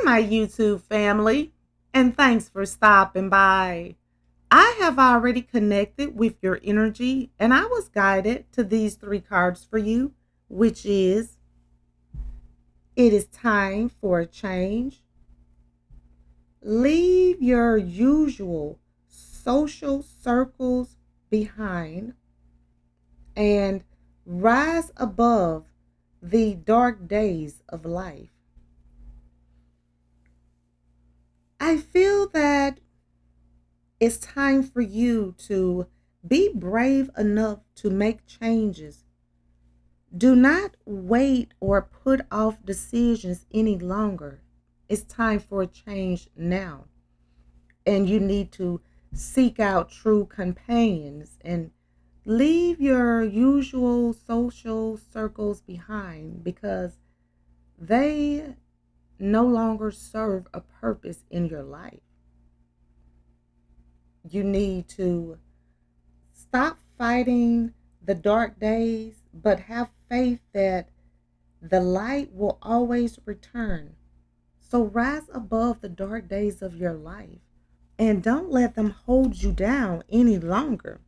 my YouTube family, and thanks for stopping by. I have already connected with your energy, and I was guided to these three cards for you, which is it is time for a change. Leave your usual social circles behind and rise above the dark days of life. I feel that it's time for you to be brave enough to make changes. Do not wait or put off decisions any longer. It's time for a change now. And you need to seek out true companions and leave your usual social circles behind because they no longer serve a purpose in your life. You need to stop fighting the dark days, but have faith that the light will always return. So rise above the dark days of your life and don't let them hold you down any longer.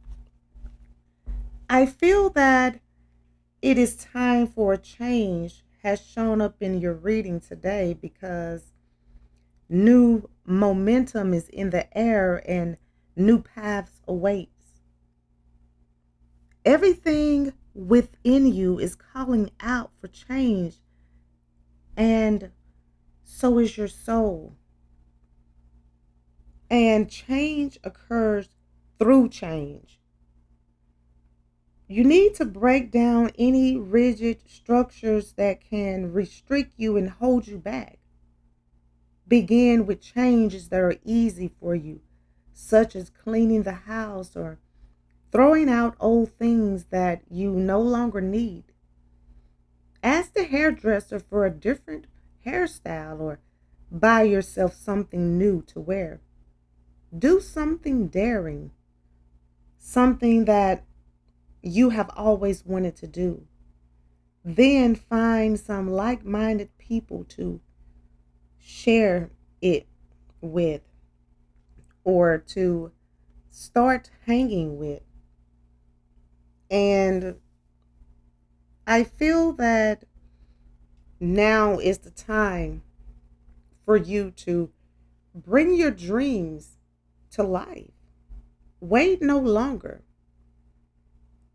I feel that it is time for a change has shown up in your reading today because new momentum is in the air and new paths awaits. Everything within you is calling out for change, and so is your soul. And change occurs through change. You need to break down any rigid structures that can restrict you and hold you back. Begin with changes that are easy for you, such as cleaning the house or throwing out old things that you no longer need. Ask the hairdresser for a different hairstyle or buy yourself something new to wear. Do something daring, something that you have always wanted to do. Then find some like minded people to share it with or to start hanging with. And I feel that now is the time for you to bring your dreams to life. Wait no longer.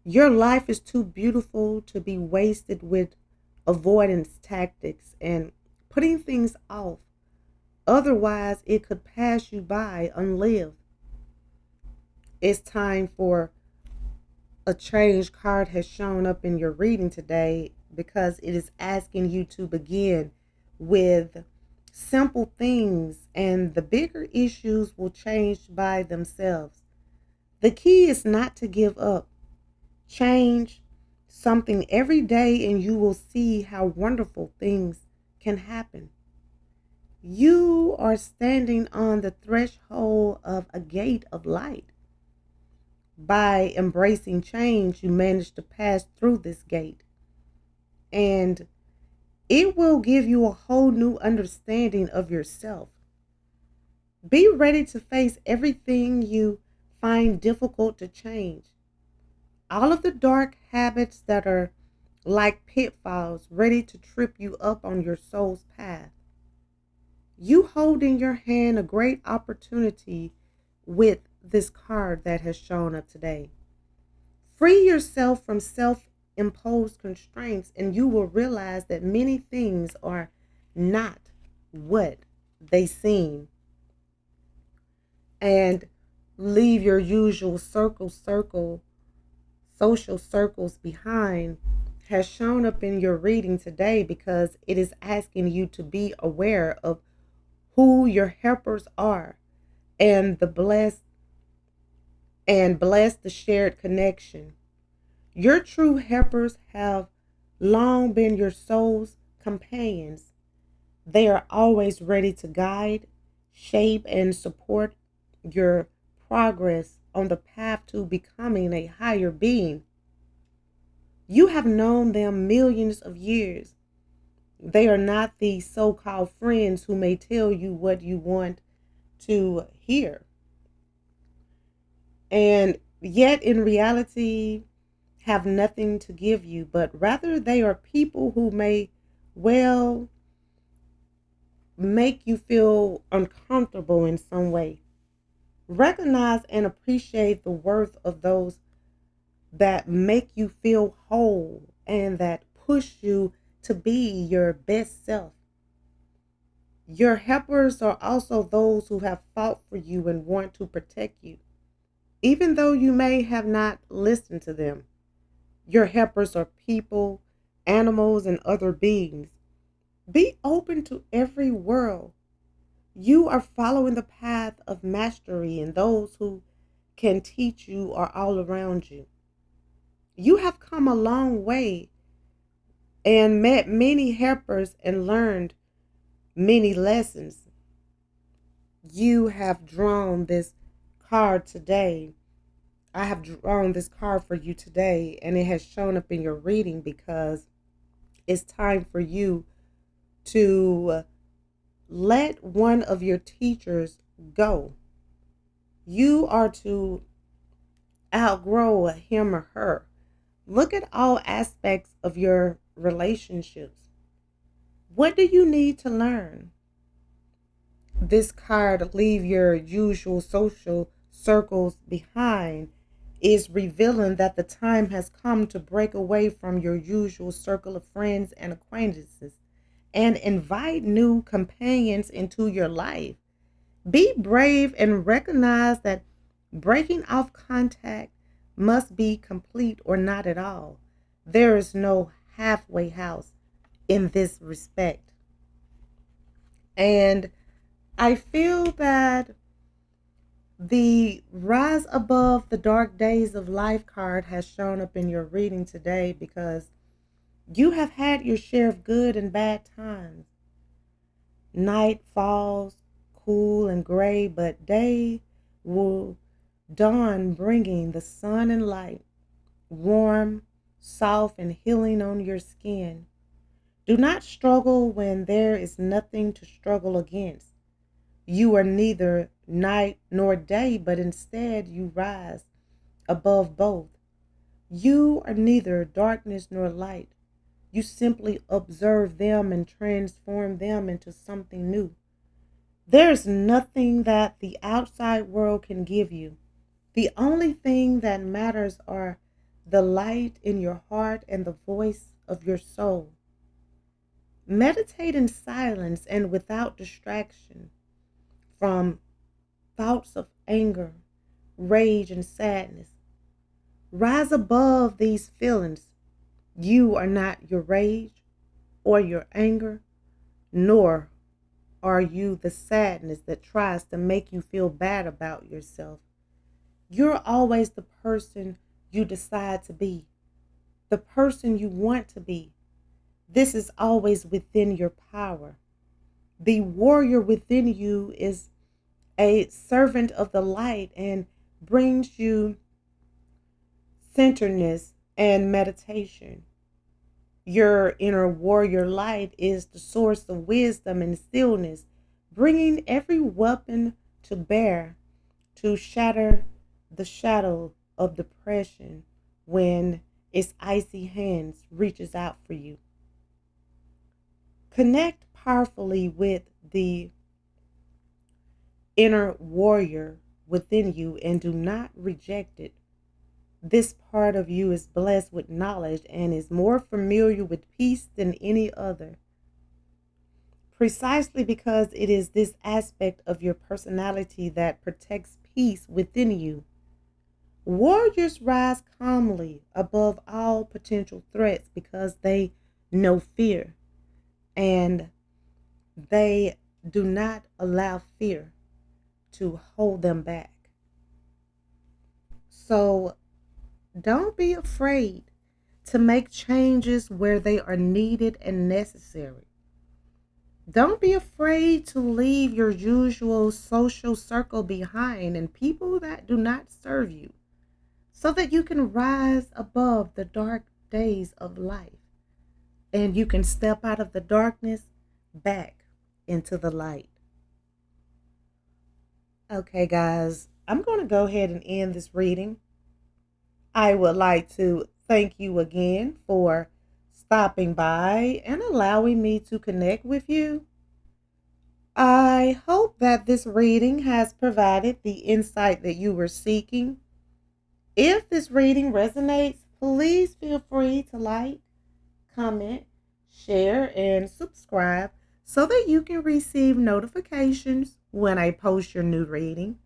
Your life is too beautiful to be wasted with avoidance tactics and putting things off. Otherwise, it could pass you by unlived. It's time for a change card has shown up in your reading today because it is asking you to begin with simple things and the bigger issues will change by themselves. The key is not to give up. Change something every day and you will see how wonderful things can happen. You are standing on the threshold of a gate of light. By embracing change, you manage to pass through this gate. And it will give you a whole new understanding of yourself. Be ready to face everything you find difficult to change. All of the dark habits that are like pitfalls ready to trip you up on your soul's path. You hold in your hand a great opportunity with this card that has shown up today. Free yourself from self imposed constraints, and you will realize that many things are not what they seem. And leave your usual social circles behind has shown up in your reading today because it is asking you to be aware of who your helpers are and bless the shared connection. Your true helpers have long been your soul's companions. They are always ready to guide, shape, and support your progress on the path to becoming a higher being. You have known them millions of years. They are not the so called friends who may tell you what you want to hear. And yet, in reality, have nothing to give you, but rather they are people who may well make you feel uncomfortable in some way. Recognize and appreciate the worth of those that make you feel whole and that push you to be your best self. Your helpers are also those who have fought for you and want to protect you. Even though you may have not listened to them, your helpers are people, animals, and other beings. Be open to every world. You are following the path of mastery, and those who can teach you are all around you. You have come a long way and met many helpers and learned many lessons. You have drawn this card today. I have drawn this card for you today, and it has shown up in your reading because it's time for you to let one of your teachers go. You are to outgrow him or her. Look at all aspects of your relationships. What do you need to learn? This card, leave your usual social circles behind, is revealing that the time has come to break away from your usual circle of friends and acquaintances and invite new companions into your life. Be brave and recognize that breaking off contact must be complete or not at all. There is no halfway house in this respect. And I feel that the rise above the dark days of life card has shown up in your reading today because you have had your share of good and bad times. Night falls cool and gray, but day will dawn bringing the sun and light, warm, soft, and healing on your skin. Do not struggle when there is nothing to struggle against. You are neither night nor day, but instead you rise above both. You are neither darkness nor light. You simply observe them and transform them into something new. There's nothing that the outside world can give you. The only thing that matters are the light in your heart and the voice of your soul. Meditate in silence and without distraction from thoughts of anger, rage, and sadness. Rise above these feelings. You are not your rage or your anger, nor are you the sadness that tries to make you feel bad about yourself. You're always the person you decide to be, the person you want to be. This is always within your power. The warrior within you is a servant of the light and brings you centeredness and meditation. Your inner warrior light is the source of wisdom and stillness, bringing every weapon to bear to shatter the shadow of depression when its icy hands reaches out for you. Connect powerfully with the inner warrior within you and do not reject it. This part of you is blessed with knowledge and is more familiar with peace than any other. Precisely because it is this aspect of your personality that protects peace within you. Warriors rise calmly above all potential threats because they know fear and they do not allow fear to hold them back. So don't be afraid to make changes where they are needed and necessary. Don't be afraid to leave your usual social circle behind and people that do not serve you so that you can rise above the dark days of life. and you can step out of the darkness back into the light. Okay, guys, I'm going to go ahead and end this reading. I would like to thank you again for stopping by and allowing me to connect with you. I hope that this reading has provided the insight that you were seeking. If this reading resonates, please feel free to like, comment, share, and subscribe so that you can receive notifications when I post your new reading.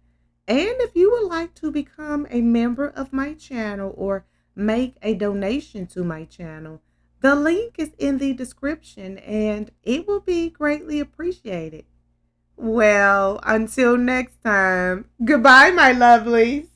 And if you would like to become a member of my channel or make a donation to my channel, the link is in the description and it will be greatly appreciated. Well, until next time, goodbye, my lovelies.